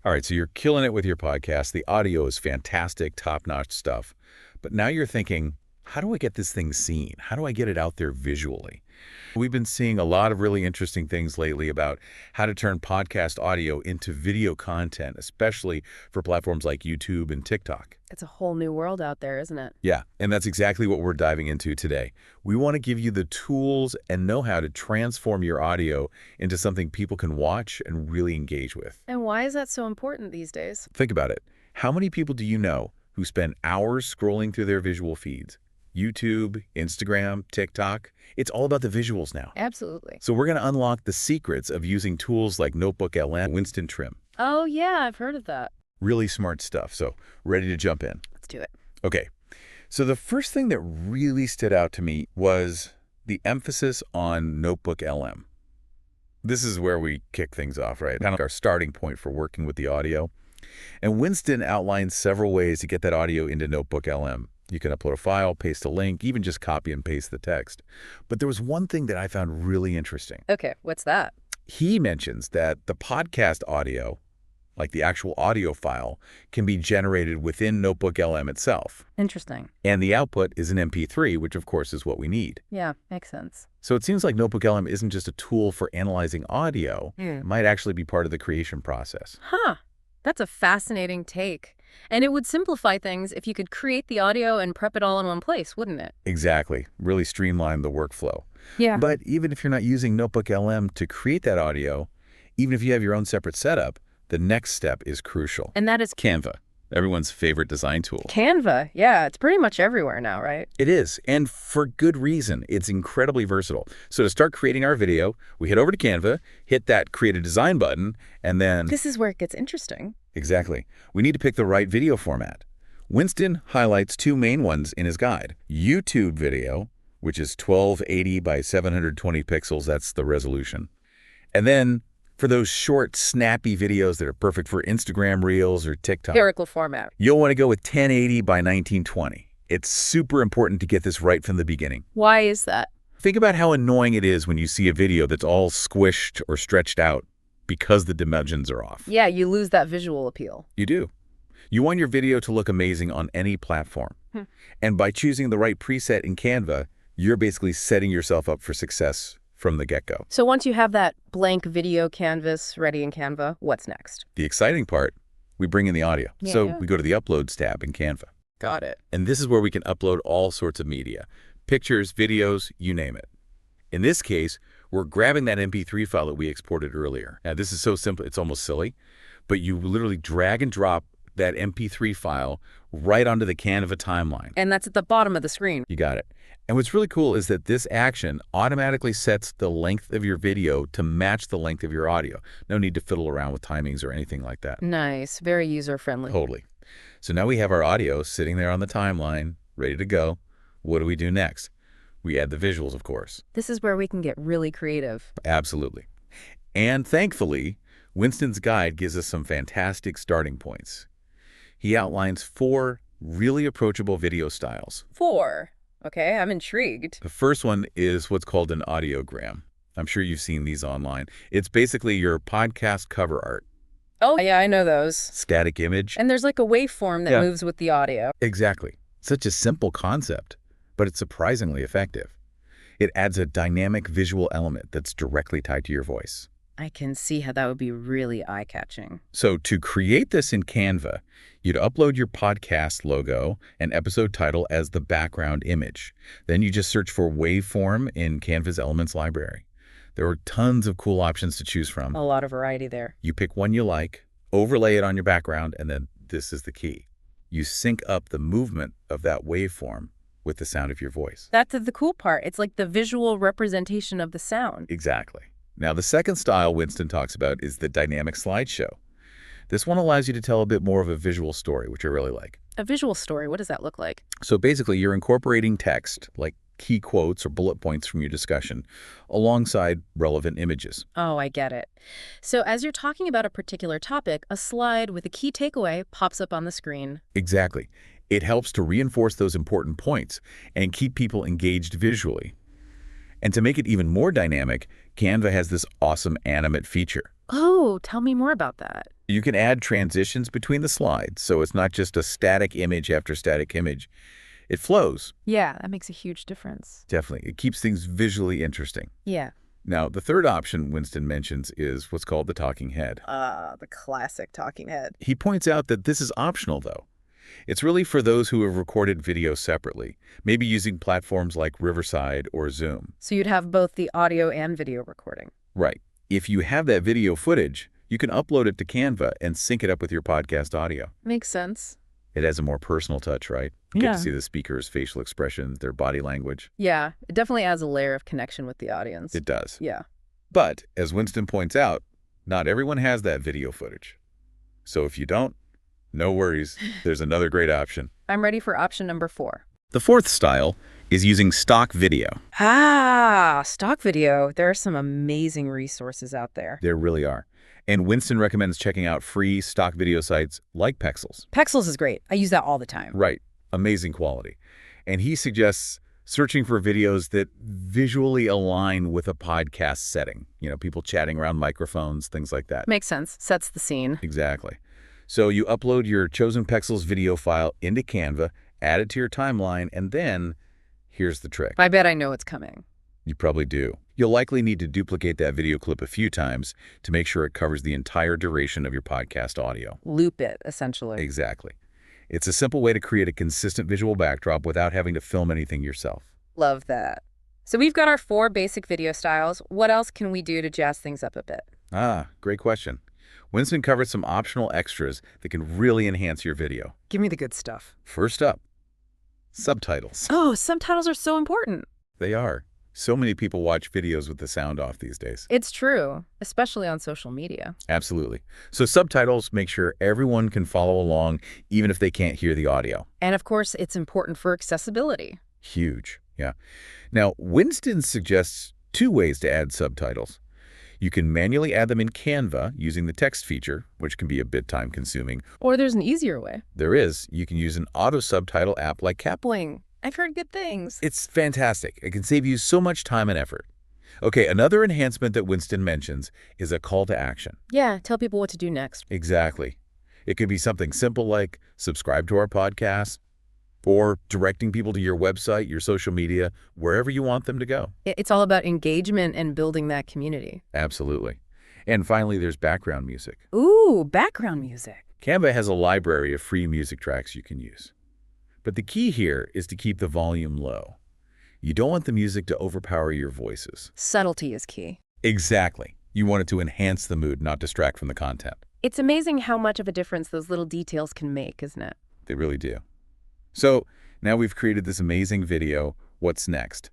All right, so you're killing it with your podcast. The audio is fantastic, top-notch stuff. But now you're thinking, how do I get this thing seen? How do I get it out there visually? We've been seeing a lot of really interesting things lately about how to turn podcast audio into video content, especially for platforms like YouTube and TikTok. It's a whole new world out there, isn't it? Yeah, and that's exactly what we're diving into today. We want to give you the tools and know-how to transform your audio into something people can watch and really engage with. And why is that so important these days? Think about it. How many people do you know who spend hours scrolling through their visual feeds? YouTube, Instagram, TikTok. It's all about the visuals now. Absolutely. So we're going to unlock the secrets of using tools like Notebook LM, Winston Trim. Oh, yeah, I've heard of that. Really smart stuff. So ready to jump in? Let's do it. Okay. So the first thing that really stood out to me was the emphasis on Notebook LM. This is where we kick things off, right? Kind of our starting point for working with the audio. And Winston outlines several ways to get that audio into Notebook LM. You can upload a file, paste a link, even just copy and paste the text. But there was one thing that I found really interesting. Okay, what's that? He mentions that the podcast audio, like the actual audio file, can be generated within Notebook LM itself. Interesting. And the output is an MP3, which of course is what we need. Yeah, makes sense. So it seems like Notebook LM isn't just a tool for analyzing audio. It might actually be part of the creation process. Huh. That's a fascinating take. And it would simplify things if you could create the audio and prep it all in one place, wouldn't it? Exactly. Really streamline the workflow. Yeah. But even if you're not using Notebook LM to create that audio, even if you have your own separate setup, the next step is crucial. And that is Canva, everyone's favorite design tool. Canva. Yeah, it's pretty much everywhere now, right? It is, and for good reason. It's incredibly versatile. So to start creating our video, we head over to Canva, hit that Create a Design button, and then... This is where it gets interesting. Exactly. We need to pick the right video format. Winston highlights two main ones in his guide. YouTube video, which is 1280 by 720 pixels, that's the resolution. And then for those short, snappy videos that are perfect for Instagram Reels or TikTok, Spherical format. you'll want to go with 1080 by 1920. It's super important to get this right from the beginning. Why is that? Think about how annoying it is when you see a video that's all squished or stretched out because the dimensions are off. Yeah, you lose that visual appeal. You do. You want your video to look amazing on any platform. And by choosing the right preset in Canva, you're basically setting yourself up for success from the get-go. So once you have that blank video canvas ready in Canva, what's next? The exciting part, we bring in the audio. Yeah. So we go to the Uploads tab in Canva. Got it. And this is where we can upload all sorts of media. Pictures, videos, you name it. In this case, we're grabbing that MP3 file that we exported earlier. Now, this is so simple, it's almost silly, but you literally drag and drop that MP3 file right onto the Canva timeline. And that's at the bottom of the screen. You got it. And what's really cool is that this action automatically sets the length of your video to match the length of your audio. No need to fiddle around with timings or anything like that. Nice. Very user-friendly. Totally. So now we have our audio sitting there on the timeline, ready to go. What do we do next? We add the visuals, of course. This is where we can get really creative. Absolutely. And thankfully, Winston's guide gives us some fantastic starting points. He outlines 4 really approachable video styles. 4. Okay, I'm intrigued. The first one is what's called an audiogram. I'm sure you've seen these online. It's basically your podcast cover art. Oh, yeah, I know those. Static image. And there's like a waveform that moves with the audio. Exactly. Such a simple concept, but it's surprisingly effective. It adds a dynamic visual element that's directly tied to your voice. I can see how that would be really eye-catching. So to create this in Canva, you'd upload your podcast logo and episode title as the background image. Then you just search for waveform in Canva's Elements library. There are tons of cool options to choose from. A lot of variety there. You pick one you like, overlay it on your background, and then this is the key. You sync up the movement of that waveform with the sound of your voice. That's the cool part. It's like the visual representation of the sound. Exactly. Now, the second style Winston talks about is the dynamic slideshow. This one allows you to tell a bit more of a visual story, which I really like. A visual story, what does that look like? So basically, you're incorporating text, like key quotes or bullet points from your discussion, alongside relevant images. Oh, I get it. So as you're talking about a particular topic, a slide with a key takeaway pops up on the screen. Exactly. It helps to reinforce those important points and keep people engaged visually. And to make it even more dynamic, Canva has this awesome animate feature. Oh, tell me more about that. You can add transitions between the slides, so it's not just a static image after static image. It flows. Yeah, that makes a huge difference. Definitely. It keeps things visually interesting. Yeah. Now, the third option Winston mentions is what's called the talking head. The classic talking head. He points out that this is optional, though. It's really for those who have recorded video separately, maybe using platforms like Riverside or Zoom. So you'd have both the audio and video recording. Right. If you have that video footage, you can upload it to Canva and sync it up with your podcast audio. Makes sense. It has a more personal touch, right? You Yeah. get to see the speaker's facial expressions, their body language. Yeah, it definitely adds a layer of connection with the audience. It does. Yeah. But, as Winston points out, not everyone has that video footage. So if you don't, no worries. There's another great option. I'm ready for option number 4. The fourth style is using stock video. Stock video. There are some amazing resources out there. There really are. And Winston recommends checking out free stock video sites like Pexels. Pexels is great. I use that all the time. Right. Amazing quality. And he suggests searching for videos that visually align with a podcast setting. You know, people chatting around microphones, things like that. Makes sense. Sets the scene. Exactly. So you upload your chosen Pexels video file into Canva, add it to your timeline, and then here's the trick. I bet I know what's coming. You probably do. You'll likely need to duplicate that video clip a few times to make sure it covers the entire duration of your podcast audio. Loop it, essentially. Exactly. It's a simple way to create a consistent visual backdrop without having to film anything yourself. Love that. So we've got our 4 basic video styles. What else can we do to jazz things up a bit? Great question. Winston covered some optional extras that can really enhance your video. Give me the good stuff. First up, subtitles. Oh, subtitles are so important. They are. So many people watch videos with the sound off these days. It's true, especially on social media. Absolutely. So subtitles make sure everyone can follow along, even if they can't hear the audio. And of course, it's important for accessibility. Huge, yeah. Now, Winston suggests 2 ways to add subtitles. You can manually add them in Canva using the text feature, which can be a bit time-consuming. Or there's an easier way. There is. You can use an auto-subtitle app like Bling. I've heard good things. It's fantastic. It can save you so much time and effort. Okay, another enhancement that Winston mentions is a call to action. Yeah, tell people what to do next. Exactly. It could be something simple like subscribe to our podcast or directing people to your website, your social media, wherever you want them to go. It's all about engagement and building that community. Absolutely. And finally, there's background music. Ooh, background music. Canva has a library of free music tracks you can use. But the key here is to keep the volume low. You don't want the music to overpower your voices. Subtlety is key. Exactly. You want it to enhance the mood, not distract from the content. It's amazing how much of a difference those little details can make, isn't it? They really do. So now we've created this amazing video. What's next?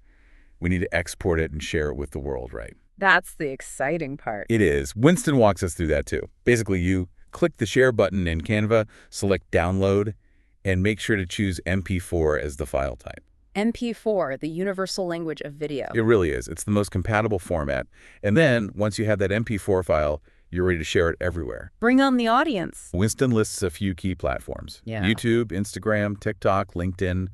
We need to export it and share it with the world, right? That's the exciting part. It is. Winston walks us through that too. Basically, you click the share button in Canva, select download, and make sure to choose MP4 as the file type. MP4, the universal language of video. It really is. It's the most compatible format. And then, once you have that MP4 file, you're ready to share it everywhere. Bring on the audience. Winston lists a few key platforms. Yeah. YouTube, Instagram, TikTok, LinkedIn,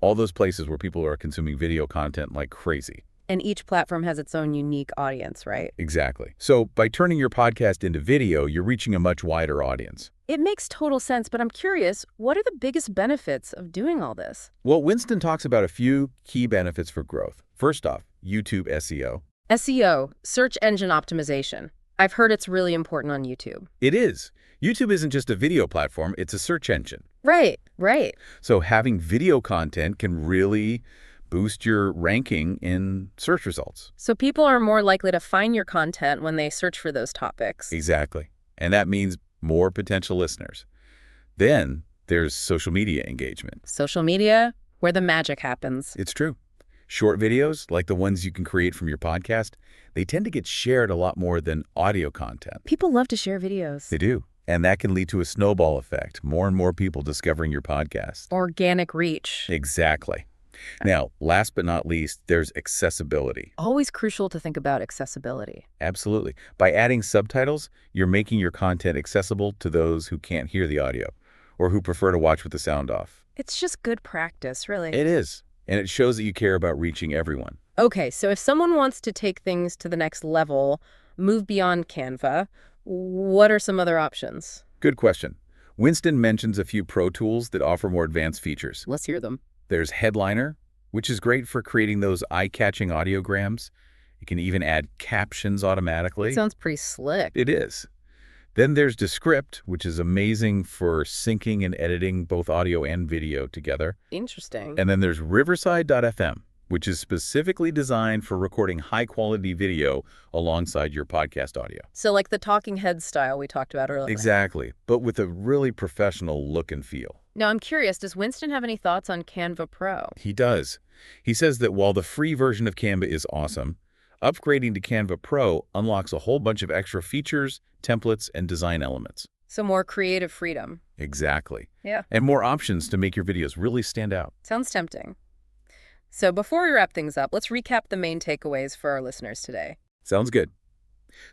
all those places where people are consuming video content like crazy. And each platform has its own unique audience, right? Exactly. So by turning your podcast into video, you're reaching a much wider audience. It makes total sense, but I'm curious, what are the biggest benefits of doing all this? Well, Winston talks about a few key benefits for growth. First off, YouTube SEO. SEO, search engine optimization. I've heard it's really important on YouTube. It is. YouTube isn't just a video platform, it's a search engine. Right. So having video content can really boost your ranking in search results. So people are more likely to find your content when they search for those topics. Exactly. And that means more potential listeners. Then there's social media engagement. Social media, where the magic happens. It's true. Short videos, like the ones you can create from your podcast, they tend to get shared a lot more than audio content. People love to share videos. They do. And that can lead to a snowball effect, more and more people discovering your podcast. Organic reach. Exactly. Now, last but not least, there's accessibility. Always crucial to think about accessibility. Absolutely. By adding subtitles, you're making your content accessible to those who can't hear the audio or who prefer to watch with the sound off. It's just good practice, really. It is. And it shows that you care about reaching everyone. Okay, so if someone wants to take things to the next level, move beyond Canva, What are some other options? Good question. Winston mentions a few pro tools that offer more advanced features. Let's hear them. There's Headliner, which is great for creating those eye-catching audiograms. You can even add captions automatically. Sounds pretty slick. It is. Then there's Descript, which is amazing for syncing and editing both audio and video together. Interesting. And then there's Riverside.fm, which is specifically designed for recording high-quality video alongside your podcast audio. So like the talking head style we talked about earlier. Exactly, but with a really professional look and feel. Now I'm curious, does Winston have any thoughts on Canva Pro? He does. He says that while the free version of Canva is awesome, upgrading to Canva Pro unlocks a whole bunch of extra features, templates, and design elements. So more creative freedom. Exactly. Yeah. And more options to make your videos really stand out. Sounds tempting. So before we wrap things up, let's recap the main takeaways for our listeners today. Sounds good.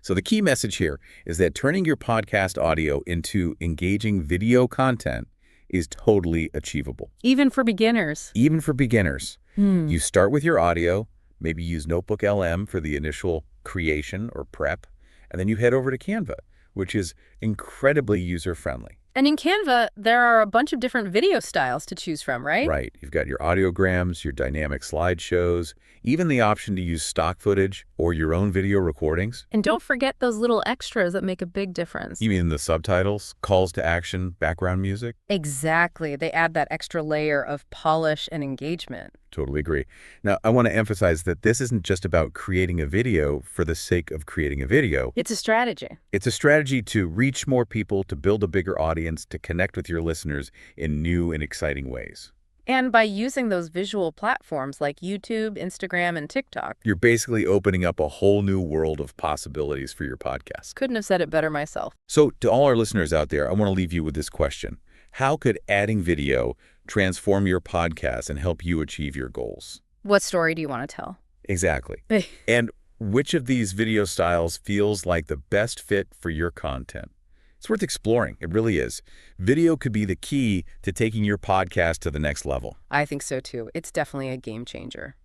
So the key message here is that turning your podcast audio into engaging video content is totally achievable. Even for beginners. Even for beginners. You start with your audio, maybe use Notebook LM for the initial creation or prep, and then you head over to Canva, which is incredibly user-friendly. And in Canva, there are a bunch of different video styles to choose from, right? Right. You've got your audiograms, your dynamic slideshows, even the option to use stock footage or your own video recordings. And don't forget those little extras that make a big difference. You mean the subtitles, calls to action, background music? Exactly. They add that extra layer of polish and engagement. Totally agree. Now, I want to emphasize that this isn't just about creating a video for the sake of creating a video. It's a strategy. It's a strategy to reach more people, to build a bigger audience, to connect with your listeners in new and exciting ways. And by using those visual platforms like YouTube, Instagram, and TikTok, You're basically opening up a whole new world of possibilities for your podcast. couldn't have said it better myself. So to all our listeners out there, I want to leave you with this question. How could adding video transform your podcast and help you achieve your goals? What story do you want to tell? Exactly. And which of these video styles feels like the best fit for your content? It's worth exploring. It really is. Video could be the key to taking your podcast to the next level. I think so too. It's definitely a game changer.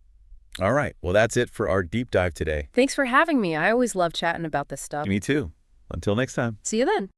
All right. Well, that's it for our deep dive today. Thanks for having me. I always love chatting about this stuff. Me too. Until next time. See you then.